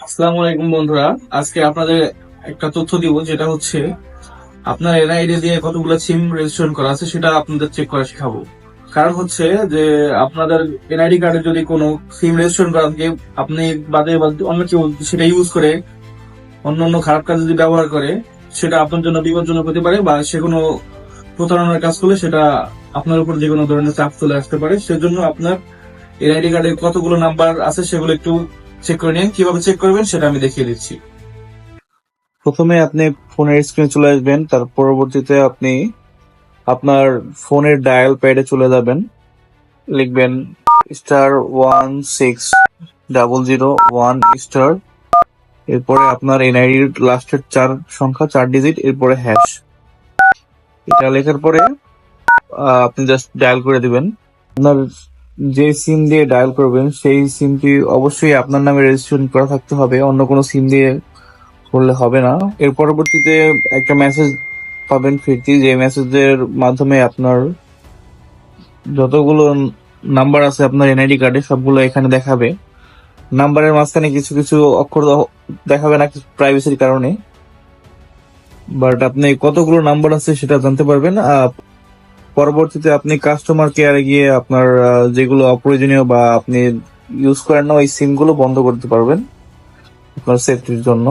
আসসালামু আলাইকুম বন্ধুরা। আজকে আপনাদের একটা তথ্য দিব, যেটা হচ্ছে আপনার এনআইডি দিয়ে কতগুলো সিম রেজিস্ট্রেশন করা আছে সেটা আপনাদের চেক করা শেখাবো। কারণ হচ্ছে যে আপনাদের এনআইডি কার্ডে যদি কোনো সিম রেজিস্ট্রেশন করা থাকে, আপনি বাদে বাদে অন্য কেউ সেটা ইউজ করে অন্য অন্য খারাপ কাজ যদি ব্যবহার করে, সেটা আপনার জন্য বিপজ্জনক হতে পারে, বা সে কোনো প্রতারণার কাজ করলে সেটা আপনার উপর যে কোনো ধরনের চাপ চলে আসতে পারে। সেজন্য আপনার এনআইডি কার্ডে কতগুলো নাম্বার আছে সেগুলো একটু চেক করে নিন। কিভাবে চেক করবেন সেটা আমি দেখিয়ে দিচ্ছি। প্রথমে আপনি ফোনের স্ক্রিনে চলে আসবেন, তার পরবর্তীতে আপনি আপনার ফোনের ডায়াল প্যাডে চলে যাবেন, লিখবেন *1600 1 এরপরে আপনার এনআইডির লাস্টের 4 সংখ্যা 4 ডিজিট, এরপরে হ্যাশ। এটা লেখার পরে আপনি জাস্ট ডায়াল করে দিবেন। আপনার যে সিম দিয়ে ডায়াল করবেন সেই সিমটি অবশ্যই আপনার নামে রেজিস্ট্রেশন করা থাকতে হবে, অন্য কোনো সিম দিয়ে করলে হবে না। এর পরবর্তীতে একটা মেসেজ পাবেন ফিরতি, যে মেসেজের মাধ্যমে আপনার যতগুলো নাম্বার আছে আপনার এনআইডি কার্ডে সবগুলো এখানে দেখাবে। নাম্বারের মাঝখানে কিছু কিছু অক্ষর দেখাবে না প্রাইভেসির কারণে, বাট আপনি কতগুলো নাম্বার আছে সেটা জানতে পারবেন। পরবর্তীতে আপনি কাস্টমার কেয়ারে গিয়ে আপনার যেগুলো অপ্রয়োজনীয় বা আপনি ইউজ করেন না ওই সিম গুলো বন্ধ করতে পারবেন আপনার সেফটির জন্য।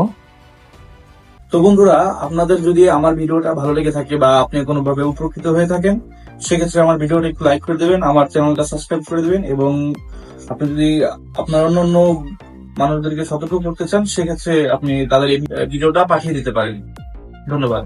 তো বন্ধুরা, আপনাদের যদি আমার ভিডিওটা ভালো লেগে থাকে বা আপনি কোনোভাবে উপকৃত হয়ে থাকেন, সেক্ষেত্রে আমার ভিডিওটা একটু লাইক করে দেবেন, আমার চ্যানেলটা সাবস্ক্রাইব করে দেবেন, এবং আপনি যদি আপনার অন্য মানুষদেরকে সতর্ক করতে চান, সেক্ষেত্রে আপনি তাদের এই ভিডিওটা পাঠিয়ে দিতে পারেন। ধন্যবাদ।